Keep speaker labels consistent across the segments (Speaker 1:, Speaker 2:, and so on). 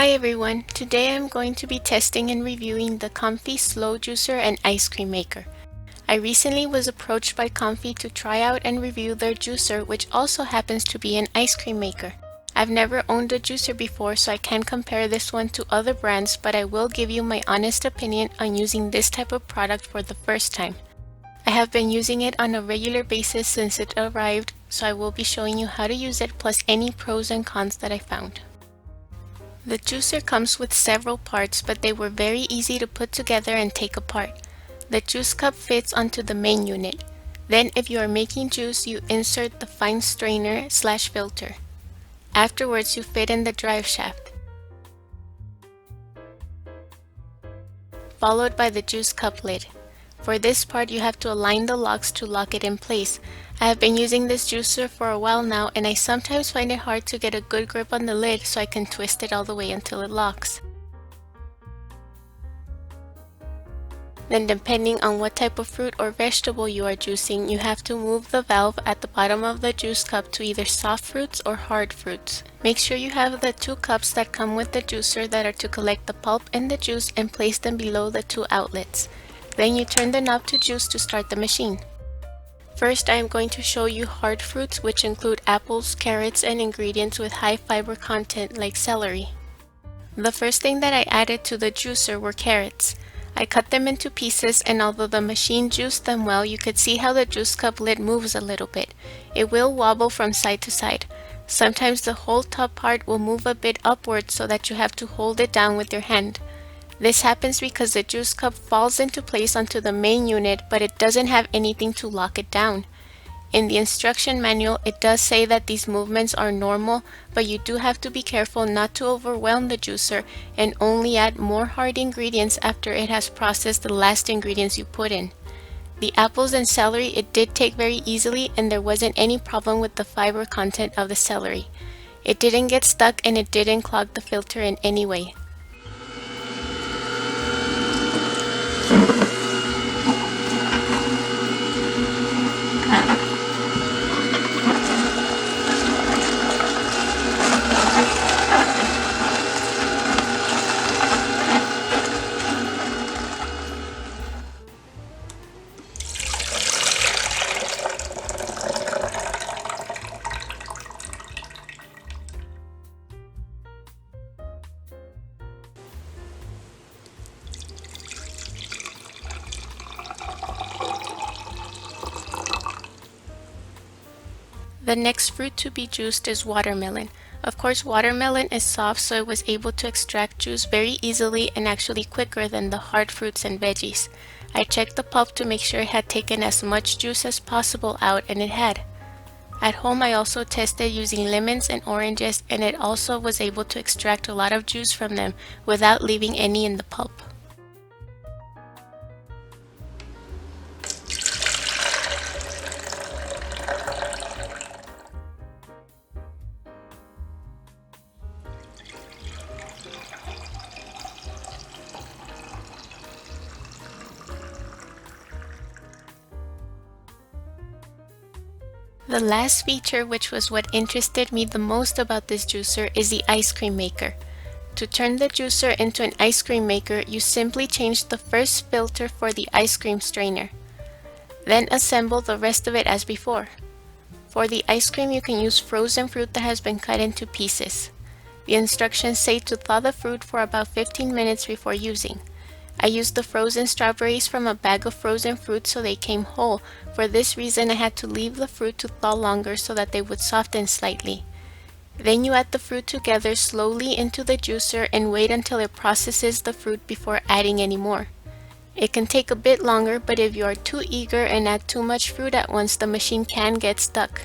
Speaker 1: Hi everyone, today I'm going to be testing and reviewing the Comfee Slow Juicer and Ice Cream Maker. I recently was approached by Comfee to try out and review their juicer, which also happens to be an ice cream maker. I've never owned a juicer before, so I can't compare this one to other brands, but I will give you my honest opinion on using this type of product for the first time. I have been using it on a regular basis since it arrived, so I will be showing you how to use it plus any pros and cons that I found. The juicer comes with several parts, but they were very easy to put together and take apart. The juice cup fits onto the main unit. Then if you are making juice, you insert the fine strainer/filter. Afterwards, you fit in the drive shaft, followed by the juice cup lid. For this part, you have to align the locks to lock it in place. I have been using this juicer for a while now, and I sometimes find it hard to get a good grip on the lid, so I can twist it all the way until it locks. Then depending on what type of fruit or vegetable you are juicing, you have to move the valve at the bottom of the juice cup to either soft fruits or hard fruits. Make sure you have the 2 cups that come with the juicer that are to collect the pulp and the juice and place them below the 2 outlets. Then you turn the knob to juice to start the machine. First, I am going to show you hard fruits, which include apples, carrots, and ingredients with high fiber content like celery. The first thing that I added to the juicer were carrots. I cut them into pieces, and although the machine juiced them well, you could see how the juice cup lid moves a little bit. It will wobble from side to side. Sometimes the whole top part will move a bit upward so that you have to hold it down with your hand. This happens because the juice cup falls into place onto the main unit, but it doesn't have anything to lock it down. In the instruction manual, it does say that these movements are normal, but you do have to be careful not to overwhelm the juicer and only add more hard ingredients after it has processed the last ingredients you put in. The apples and celery it did take very easily, and there wasn't any problem with the fiber content of the celery. It didn't get stuck and it didn't clog the filter in any way. The next fruit to be juiced is watermelon. Of course, watermelon is soft, so it was able to extract juice very easily and actually quicker than the hard fruits and veggies. I checked the pulp to make sure it had taken as much juice as possible out, and it had. At home, I also tested using lemons and oranges, and it also was able to extract a lot of juice from them without leaving any in the pulp. The last feature, which was what interested me the most about this juicer, is the ice cream maker. To turn the juicer into an ice cream maker, you simply change the first filter for the ice cream strainer. Then assemble the rest of it as before. For the ice cream, you can use frozen fruit that has been cut into pieces. The instructions say to thaw the fruit for about 15 minutes before using. I used the frozen strawberries from a bag of frozen fruit so they came whole. For this reason, I had to leave the fruit to thaw longer so that they would soften slightly. Then you add the fruit together slowly into the juicer and wait until it processes the fruit before adding any more. It can take a bit longer, but if you are too eager and add too much fruit at once, the machine can get stuck.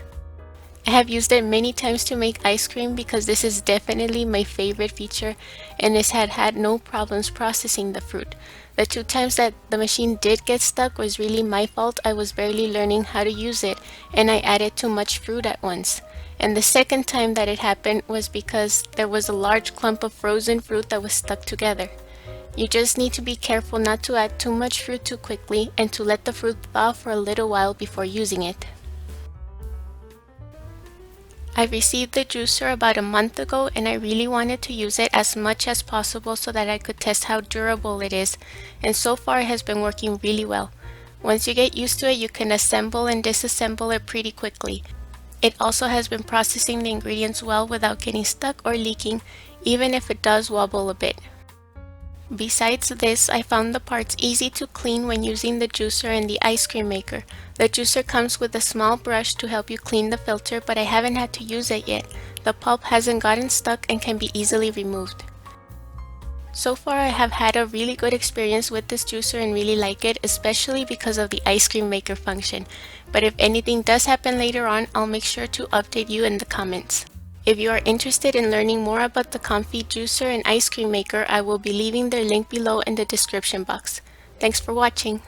Speaker 1: I have used it many times to make ice cream because this is definitely my favorite feature, and it had no problems processing the fruit. The 2 times that the machine did get stuck was really my fault. I was barely learning how to use it and I added too much fruit at once. And the second time that it happened was because there was a large clump of frozen fruit that was stuck together. You just need to be careful not to add too much fruit too quickly and to let the fruit thaw for a little while before using it. I received the juicer about a month ago and I really wanted to use it as much as possible so that I could test how durable it is, and so far it has been working really well. Once you get used to it, you can assemble and disassemble it pretty quickly. It also has been processing the ingredients well without getting stuck or leaking, even if it does wobble a bit. Besides this, I found the parts easy to clean when using the juicer and the ice cream maker. The juicer comes with a small brush to help you clean the filter, but I haven't had to use it yet. The pulp hasn't gotten stuck and can be easily removed. So far, I have had a really good experience with this juicer and really like it, especially because of the ice cream maker function. But if anything does happen later on, I'll make sure to update you in the comments. If you are interested in learning more about the Comfee juicer and ice cream maker, I will be leaving their link below in the description box. Thanks for watching.